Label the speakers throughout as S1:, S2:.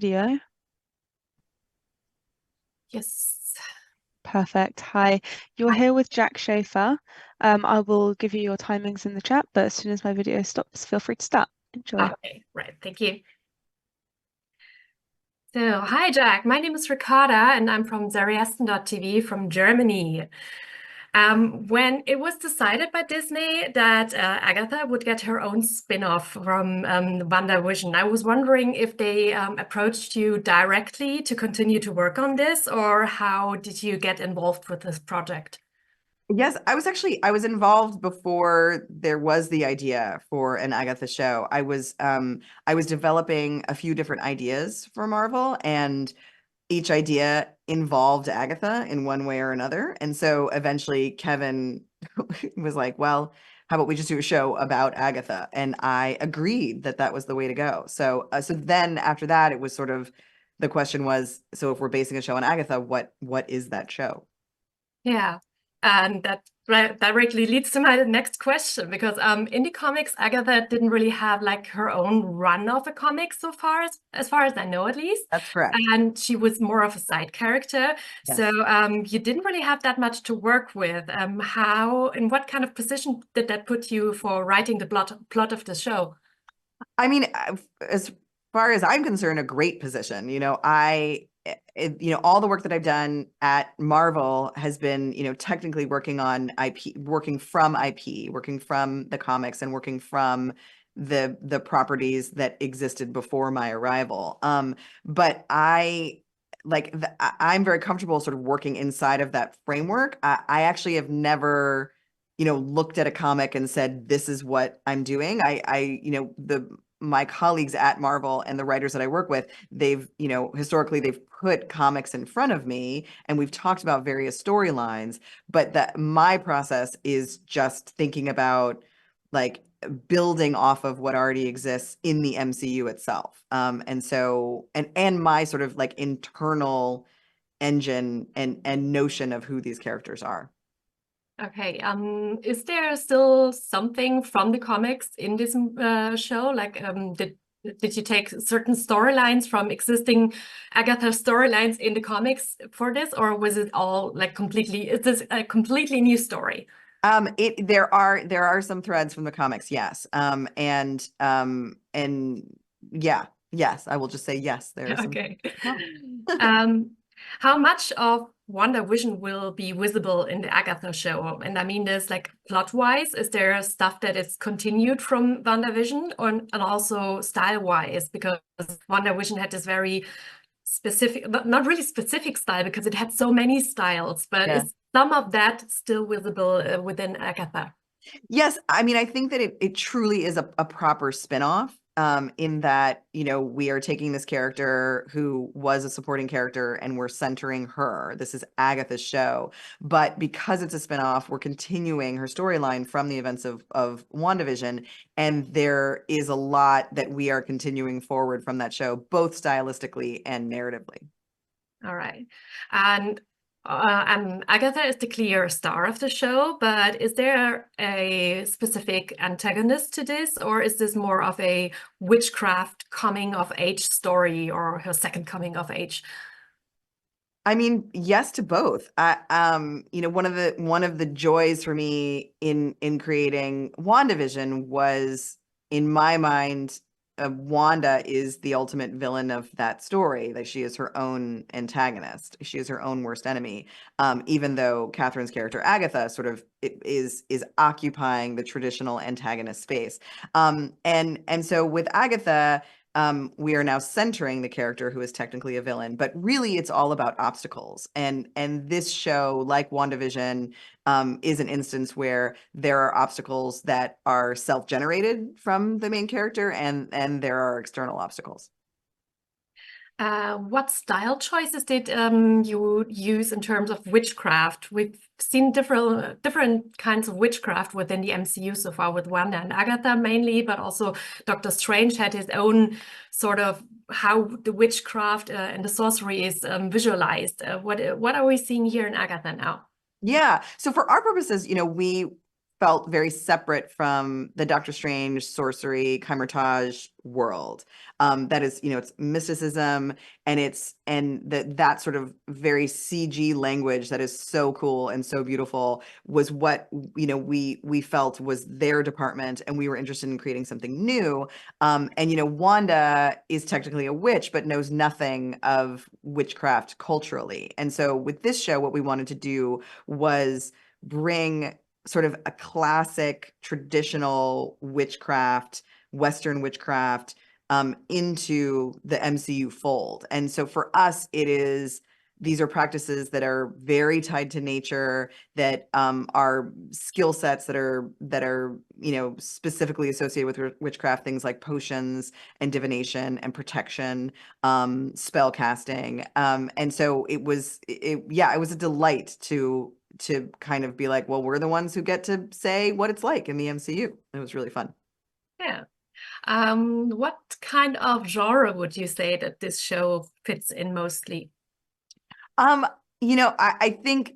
S1: Video.
S2: Yes.
S1: Perfect. Hi, you're
S2: Hi.
S1: here with Jac Schaeffer. I will give you your timings in the chat, but as soon as my video stops, feel free to start. Enjoy.
S2: Okay, right. Thank you. So, hi, Jack. My name is Ricarda, and I'm from Serieasten.tv from Germany. When it was decided by Disney that Agatha would get her own spin-off from WandaVision, I was wondering if they approached you directly to continue to work on this, or how did you get involved with this project?
S3: Yes, I was involved before there was the idea for an Agatha show. I was developing a few different ideas for Marvel, and each idea involved Agatha in one way or another. And so eventually Kevin was like, "Well, how about we just do a show about Agatha?" And I agreed that that was the way to go. So then after that, it was sort of the question was, so if we're basing a show on Agatha, what is that show?
S2: Yeah, and that directly leads to my next question because in the comics, Agatha didn't really have like her own run of a comic so far, as far as I know at least.
S3: That's correct.
S2: And she was more of a side character.
S3: Yes.
S2: So you didn't really have that much to work with. How, in what kind of position did that put you for writing the plot of the show?
S3: I mean, as far as I'm concerned, a great position. All the work that I've done at Marvel has been, technically working on IP, working from IP, working from the comics, and working from the properties that existed before my arrival. But I'm very comfortable sort of working inside of that framework. I actually have never looked at a comic and said, this is what I'm doing. My colleagues at Marvel and the writers that I work with, historically they've put comics in front of me and we've talked about various storylines, but that my process is just thinking about like building off of what already exists in the MCU itself. And my sort of like internal engine and notion of who these characters are.
S2: Okay, is there still something from the comics in this show? Like, did you take certain storylines from existing Agatha storylines in the comics for this, or was it all like is this a completely new story?
S3: There are some threads from the comics, yes. Yes, I will just say yes, there are some.
S2: Okay. How much of WandaVision will be visible in the Agatha show? And I mean this like plot-wise, is there stuff that is continued from WandaVision and also style-wise? Because WandaVision had this very specific, not really specific style because it had so many styles, but
S3: Yeah.
S2: is some of that still visible within Agatha?
S3: Yes, I mean, I think that it truly is a proper spin-off, in that, we are taking this character who was a supporting character and we're centering her. This is Agatha's show. But because it's a spin-off, we're continuing her storyline from the events of WandaVision. And there is a lot that we are continuing forward from that show, both stylistically and narratively.
S2: All right. And Agatha is the clear star of the show, but is there a specific antagonist to this, or is this more of a witchcraft coming of age story or her second coming of age?
S3: I mean, yes to both. One of the joys for me in creating WandaVision was, in my mind, Wanda is the ultimate villain of that story. That she is her own antagonist. She is her own worst enemy. Even though Kathryn's character Agatha sort of is occupying the traditional antagonist space. And so with Agatha, we are now centering the character who is technically a villain, but really it's all about obstacles. And this show, like WandaVision, is an instance where there are obstacles that are self-generated from the main character, and there are external obstacles.
S2: What style choices did you use in terms of witchcraft? We've seen different kinds of witchcraft within the MCU so far with Wanda and Agatha mainly, but also Doctor Strange had his own sort of how the witchcraft and the sorcery is visualized. What are we seeing here in Agatha now?
S3: Yeah. So for our purposes, felt very separate from the Doctor Strange, sorcery, Chimertage world. That is, it's mysticism, and that sort of very CG language that is so cool and so beautiful was what, we felt was their department, and we were interested in creating something new. And Wanda is technically a witch, but knows nothing of witchcraft culturally. And so with this show, what we wanted to do was bring sort of a classic traditional witchcraft, Western witchcraft, into the MCU fold. And so for us, these are practices that are very tied to nature, that are skill sets that are specifically associated with witchcraft, things like potions and divination and protection, spell casting. And so it was a delight to kind of be like, well, we're the ones who get to say what it's like in the MCU. It was really fun.
S2: Yeah. What kind of genre would you say that this show fits in mostly?
S3: I think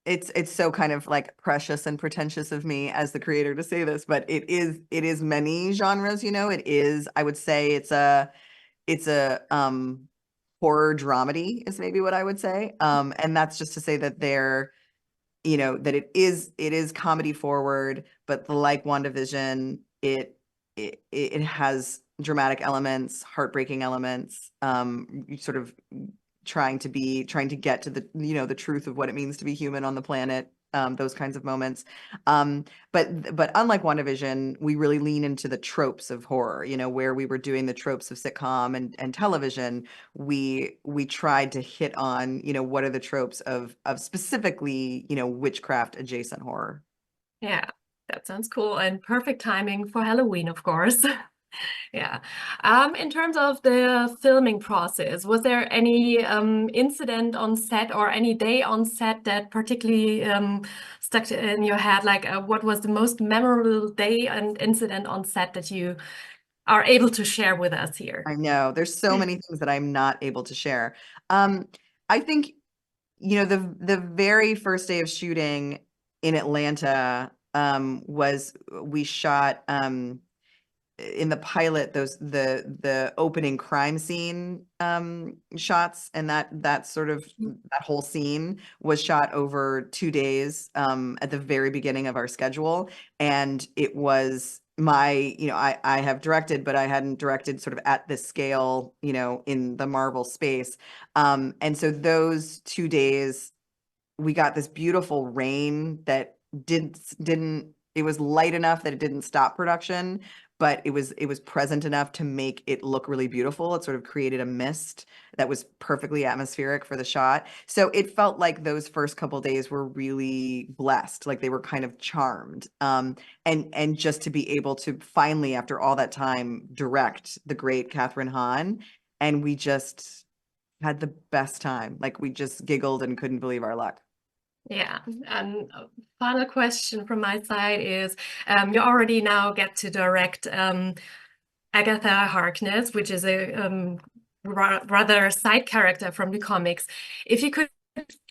S3: it's so kind of like precious and pretentious of me as the creator to say this, but it is many genres. I would say it's a horror dramedy is maybe what I would say. And that's just to say that that it is comedy forward, but like WandaVision, it has dramatic elements, heartbreaking elements, sort of trying to get to the truth of what it means to be human on the planet, those kinds of moments. But unlike WandaVision, we really lean into the tropes of horror, where we were doing the tropes of sitcom and television. We tried to hit on, what are the tropes of specifically, witchcraft adjacent horror.
S2: Yeah, that sounds cool, and perfect timing for Halloween, of course. Yeah. In terms of the filming process, was there any incident on set or any day on set that particularly stuck in your head? Like, what was the most memorable day and incident on set that you are able to share with us here?
S3: I know there's so many things that I'm not able to share. I think, the very first day of shooting in Atlanta was we shot in the pilot the opening crime scene shots, and that sort of that whole scene was shot over 2 days at the very beginning of our schedule. And it was I have directed, but I hadn't directed sort of at this scale, in the Marvel space. And so those 2 days we got this beautiful rain that didn't it was light enough that it didn't stop production, but it was present enough to make it look really beautiful. It sort of created a mist that was perfectly atmospheric for the shot. So it felt like those first couple of days were really blessed, like they were kind of charmed. And just to be able to finally, after all that time, direct the great Kathryn Hahn, and we just had the best time. Like we just giggled and couldn't believe our luck.
S2: Yeah, and final question from my side is, you already now get to direct Agatha Harkness, which is a rather side character from the comics. If you could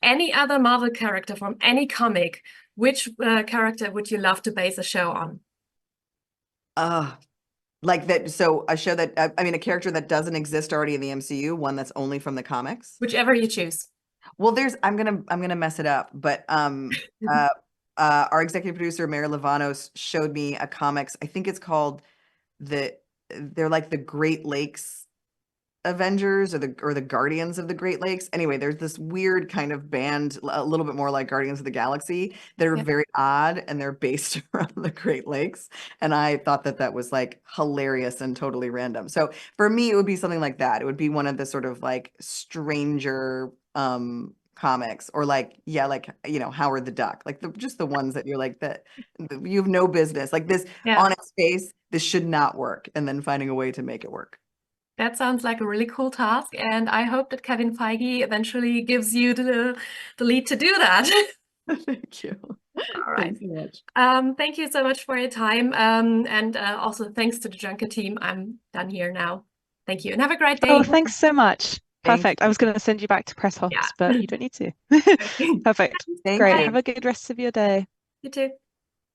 S2: any other Marvel character from any comic, which character would you love to base a show on?
S3: Like that, so a show that, a character that doesn't exist already in the MCU, one that's only from the comics?
S2: Whichever you choose.
S3: Well, I'm gonna mess it up, but our executive producer Mary Lavanos showed me a comics. I think it's called they're like the Great Lakes Avengers or the Guardians of the Great Lakes. Anyway, there's this weird kind of band, a little bit more like Guardians of the Galaxy, that are very odd, and they're based around the Great Lakes. And I thought that was like hilarious and totally random. So for me, it would be something like that. It would be one of the sort of like stranger comics, or like Howard the Duck, like just the ones that you're like that you have no business, like this on its face, this should not work, and then finding a way to make it work.
S2: That sounds like a really cool task, and I hope that Kevin Feige eventually gives you the lead to do that.
S3: Thank you.
S2: All right.
S3: Thanks so much.
S2: Thank you so much for your time, and also thanks to the Junket team. I'm done here now. Thank you, and have a great day.
S1: Oh, thanks so much. Perfect.
S3: You.
S1: I was going to send you back to press hops, but you don't need to. Perfect.
S3: Thank
S1: Great.
S3: you.
S1: Have a good rest of your day.
S2: You too.